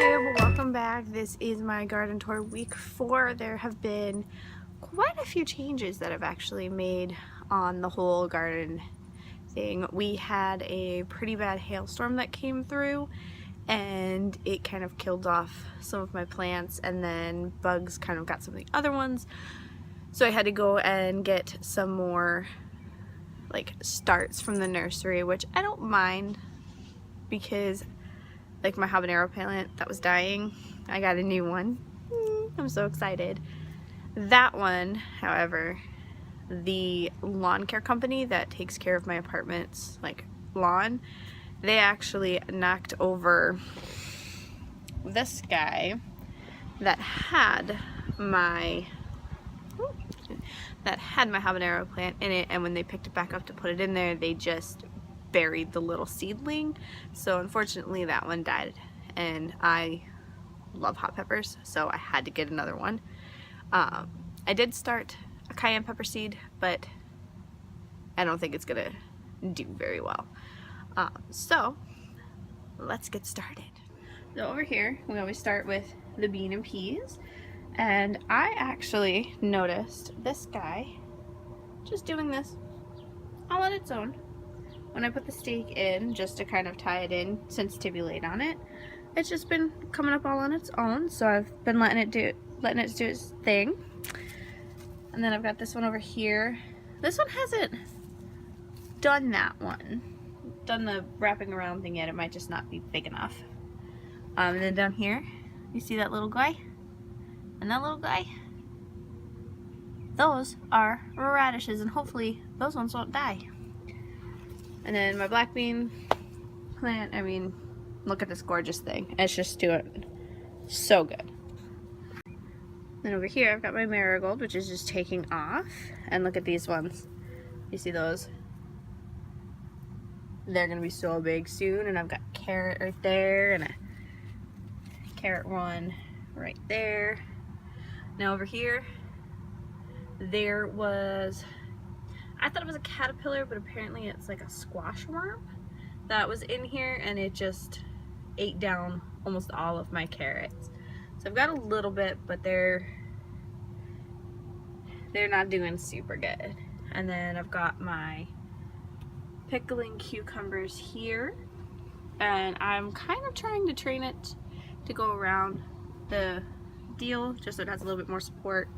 YouTube, welcome back. This is my garden tour week 4. There have been quite a few changes that I've actually made on the whole garden thing. We had a pretty bad hailstorm that came through and it kind of killed off some of my plants, and then bugs kind of got some of the other ones, so I had to go and get some more like starts from the nursery, which I don't mind because like my habanero plant that was dying, I got a new one. I'm so excited. That one, however, the lawn care company that takes care of my apartment's like lawn, they actually knocked over this guy that had my habanero plant in it, and when they picked it back up to put it in there, they just buried the little seedling. So unfortunately that one died, and I love hot peppers, so I had to get another one. I did start a cayenne pepper seed, but I don't think it's gonna do very well. So let's get started. So over here we always start with the bean and peas, and I actually noticed this guy just doing this all on its own. When I put the stake in just to kind of tie it in, since Tibby laid on it, it's just been coming up all on its own, so I've been letting it do its thing. And then I've got this one over here. This one hasn't done the wrapping around thing yet. It might just not be big enough. And then down here, you see that little guy? And that little guy? Those are radishes, and hopefully those ones won't die. And then my black bean plant, I mean, look at this gorgeous thing. It's just doing so good. Then over here I've got my marigold, which is just taking off. And look at these ones. You see those? They're gonna be so big soon. And I've got carrot right there and a carrot one right there. Now over here, there was, I thought it was a caterpillar, but apparently it's like a squash worm that was in here, and it just ate down almost all of my carrots. So I've got a little bit, but they're not doing super good. And then I've got my pickling cucumbers here, and I'm kind of trying to train it to go around the deal just so it has a little bit more support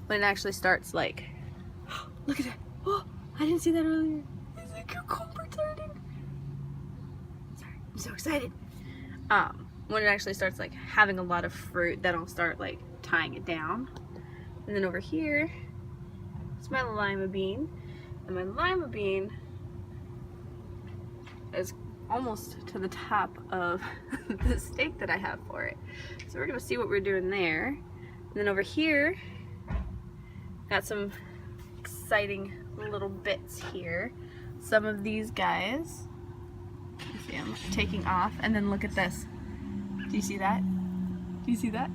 when it actually starts. Like, look at that. Oh, I didn't see that earlier. There's a cucumber turning. Sorry, I'm so excited. When it actually starts like having a lot of fruit, then I'll start like tying it down. And then over here, it's my lima bean. And my lima bean is almost to the top of the stake that I have for it. So we're gonna see what we're doing there. And then over here, got some exciting little bits here. Some of these guys, you see them taking off, and then look at this. Do you see that? Do you see that?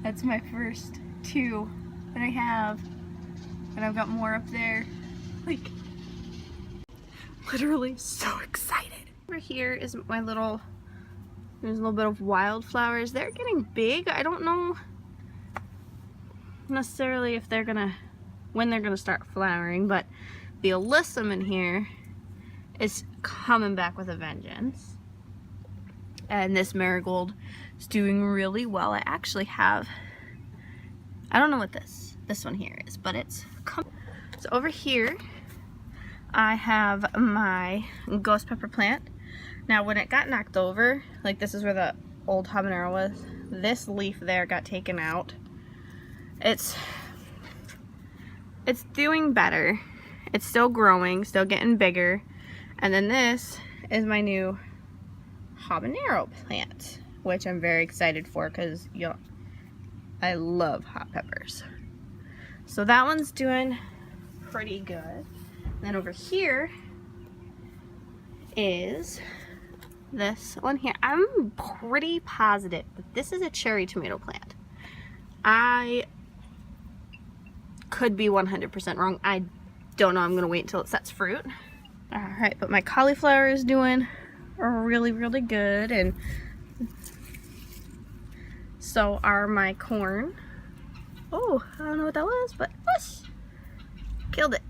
That's my first 2 that I have, and I've got more up there. Like, literally so excited. Over here is my little, there's a little bit of wildflowers. They're getting big. I don't know necessarily if they're gonna, when they're gonna start flowering, but the alyssum in here is coming back with a vengeance. And this marigold is doing really well. I actually have, I don't know what this one here is, but it's coming. So over here I have my ghost pepper plant. Now when it got knocked over, like this is where the old habanero was, this leaf there got taken out. It's doing better. It's still growing, still getting bigger. And then this is my new habanero plant, which I'm very excited for because I love hot peppers. So that one's doing pretty good. And then over here is this one here. I'm pretty positive that this is a cherry tomato plant. I could be 100% wrong. I don't know. I'm gonna wait until it sets fruit. Alright, but my cauliflower is doing really, really good, and So are my corn. Oh, I don't know what that was, but whoosh, killed it.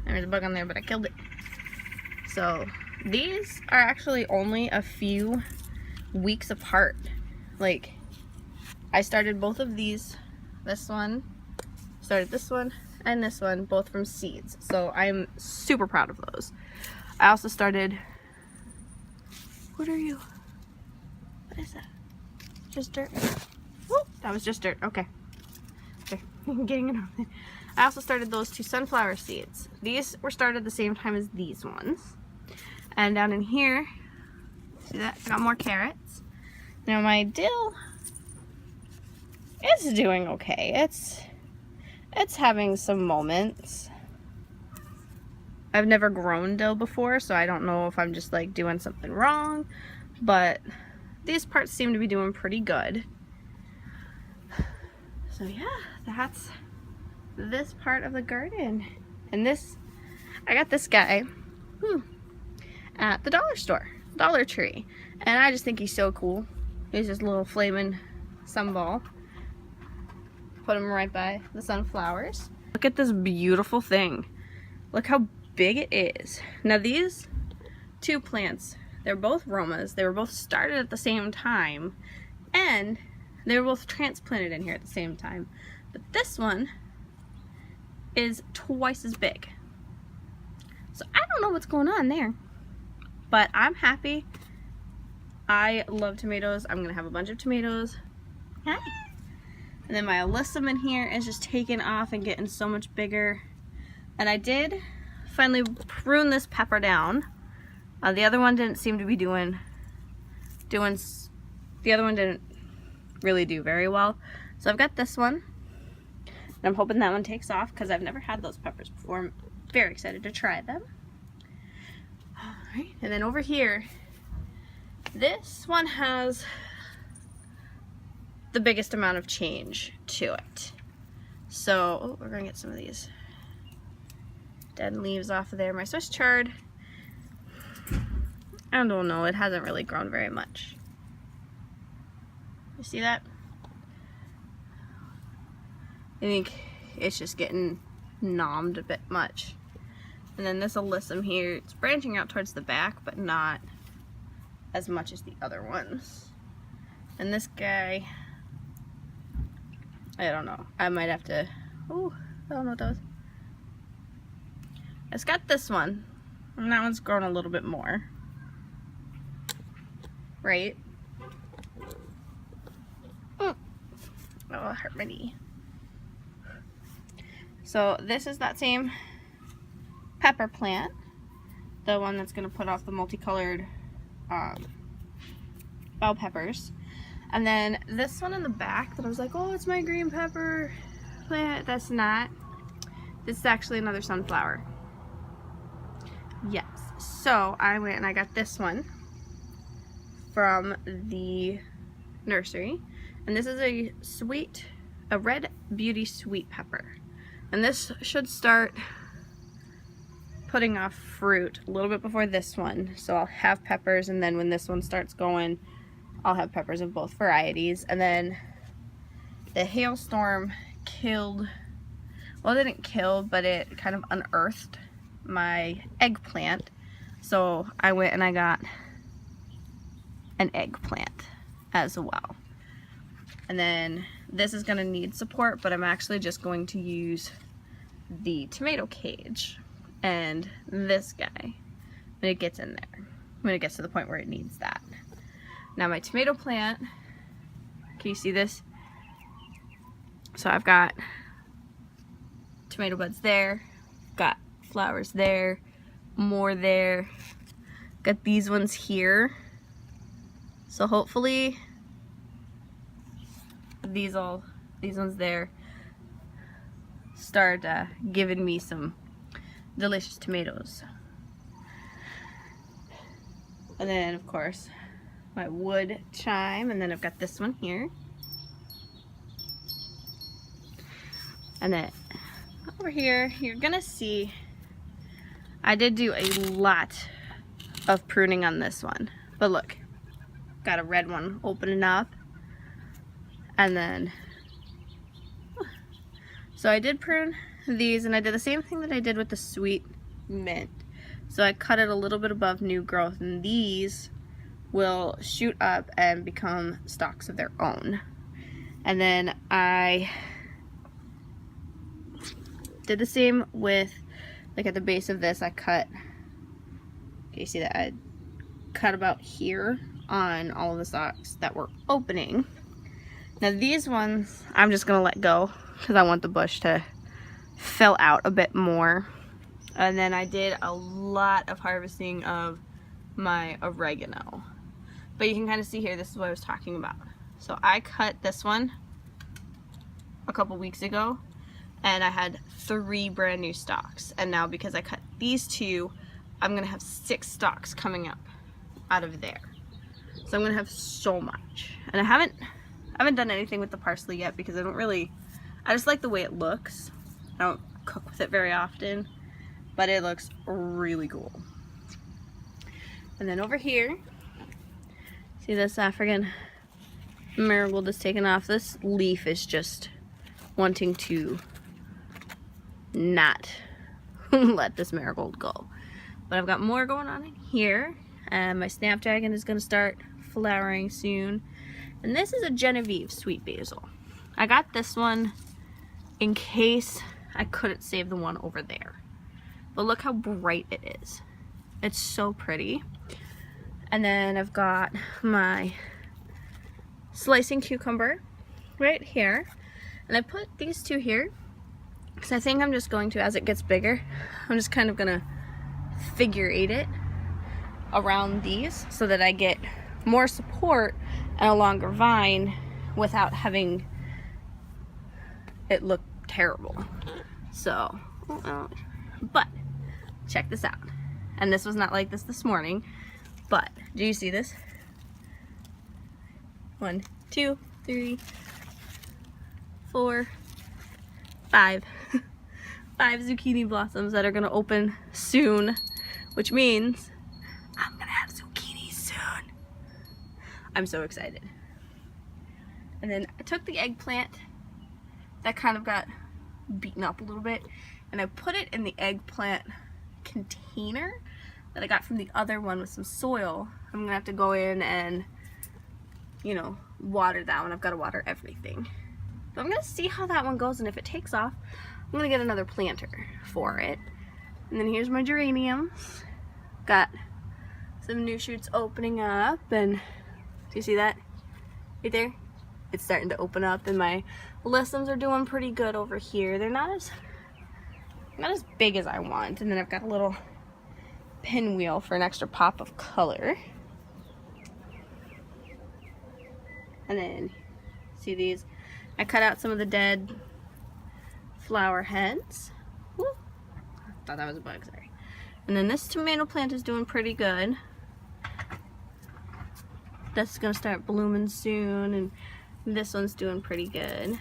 There's a bug on there, but I killed it. So these are actually only a few weeks apart. Like, I started both of these, this one, started this one, and this one, both from seeds. So I'm super proud of those. I also started, what are you? What is that? Just dirt? Whoop, that was just dirt, okay. Okay, getting it on. I also started those 2 sunflower seeds. These were started the same time as these ones. And down in here, see that? I got more carrots. Now my dill, it's doing okay. It's having some moments. I've never grown dill before, so I don't know if I'm just like doing something wrong, but these parts seem to be doing pretty good. So yeah, that's this part of the garden. And this, I got this guy at the dollar store, Dollar Tree, and I just think he's so cool. He's this little flaming sunball. Put him right by the sunflowers. Look at this beautiful thing. Look how big it is. Now these 2 plants, they're both Romas. They were both started at the same time, and they were both transplanted in here at the same time. But this one is twice as big. So I don't know what's going on there, but I'm happy. I love tomatoes. I'm gonna have a bunch of tomatoes. Hi. And then my alyssum in here is just taking off and getting so much bigger. And I did finally prune this pepper down. The other one didn't seem to be the other one didn't really do very well. So I've got this one, and I'm hoping that one takes off because I've never had those peppers before. I'm very excited to try them. All right, and then over here, this one has the biggest amount of change to it. So we're gonna get some of these dead leaves off of there. My Swiss chard, I don't know, it hasn't really grown very much. You see that? I think it's just getting nommed a bit much. And then this alyssum here, it's branching out towards the back, but not as much as the other ones. And this guy, I don't know. I might have to, oh, I don't know what that was. It's got this one, and that one's grown a little bit more. Right? Oh, it hurt my knee. So this is that same pepper plant, the one that's going to put off the multicolored bell peppers. And then this one in the back that I was like, oh, it's my green pepper plant. That's not. This is actually another sunflower. Yes. So I went and I got this one from the nursery. And this is a red beauty sweet pepper. And this should start putting off fruit a little bit before this one. So I'll have peppers, and then when this one starts going, I'll have peppers of both varieties. And then the hailstorm killed, well, it didn't kill, but it kind of unearthed my eggplant. So I went and I got an eggplant as well. And then this is going to need support, but I'm actually just going to use the tomato cage and this guy when it gets in there, when it gets to the point where it needs that. Now my tomato plant, can you see this? So I've got tomato buds there, got flowers there, more there, got these ones here. So hopefully these ones there start giving me some delicious tomatoes. And then of course my wood chime, and then I've got this one here. And then over here you're gonna see I did do a lot of pruning on this one, but look, got a red one opening up. And then, so I did prune these, and I did the same thing that I did with the sweet mint. So I cut it a little bit above new growth, and these will shoot up and become stalks of their own. And then I did the same with, like at the base of this, I cut, okay, you see that I cut about here on all of the stalks that were opening. Now these ones, I'm just gonna let go because I want the bush to fill out a bit more. And then I did a lot of harvesting of my oregano. But you can kind of see here, this is what I was talking about. So I cut this one a couple weeks ago, and I had 3 brand new stalks. And now because I cut these 2, I'm gonna have 6 stalks coming up out of there. So I'm gonna have so much. And I haven't done anything with the parsley yet because I just like the way it looks. I don't cook with it very often, but it looks really cool. And then over here, see this African marigold is taken off. This leaf is just wanting to not let this marigold go. But I've got more going on in here, and my snapdragon is gonna start flowering soon. And this is a Genevieve sweet basil. I got this one in case I couldn't save the one over there. But look how bright it is. It's so pretty. And then I've got my slicing cucumber right here. And I put these 2 here because I think I'm just going to, as it gets bigger, I'm just kind of gonna figure 8 it around these so that I get more support and a longer vine without having it look terrible. So, but check this out. And this was not like this morning, but do you see this? 1, 2, 3, 4, 5 5 zucchini blossoms that are gonna open soon, which means I'm gonna have zucchini soon. I'm so excited. And then I took the eggplant that kind of got beaten up a little bit, and I put it in the eggplant container that I got from the other one with some soil. I'm gonna have to go in and, you know, water that one. I've got to water everything. But I'm gonna see how that one goes, and if it takes off, I'm gonna get another planter for it. And then here's my geraniums. Got some new shoots opening up, and do you see that right there? It's starting to open up, and my listums are doing pretty good over here. They're not as big as I want. And then I've got a little pinwheel for an extra pop of color. And then see these? I cut out some of the dead flower heads. Woo. I thought that was a bug, sorry. And then this tomato plant is doing pretty good. That's gonna start blooming soon, and this one's doing pretty good.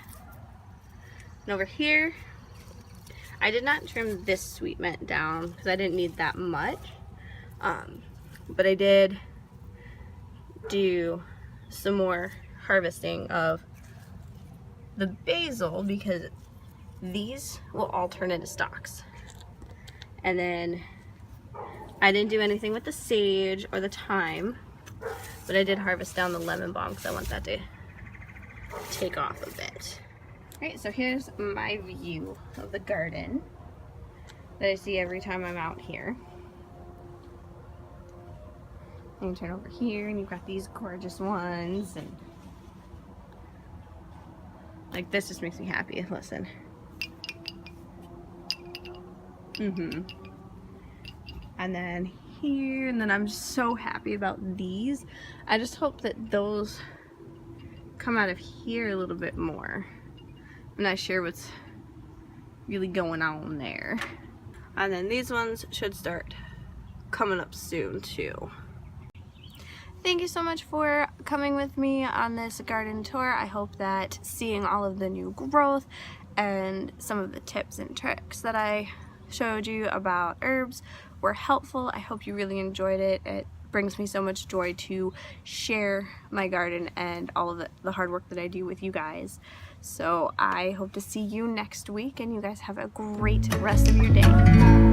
And over here, I did not trim this sweet mint down because I didn't need that much. But I did do some more harvesting of the basil because these will all turn into stalks. And then I didn't do anything with the sage or the thyme, but I did harvest down the lemon balm because I want that to take off a bit. Alright, so here's my view of the garden that I see every time I'm out here. And you turn over here and you've got these gorgeous ones, and like this just makes me happy. Listen. And then here, and then I'm just so happy about these. I just hope that those come out of here a little bit more. I'm not sure what's really going on there. And then these ones should start coming up soon too. Thank you so much for coming with me on this garden tour. I hope that seeing all of the new growth and some of the tips and tricks that I showed you about herbs were helpful. I hope you really enjoyed it. It brings me so much joy to share my garden and all of the hard work that I do with you guys. So I hope to see you next week, and you guys have a great rest of your day.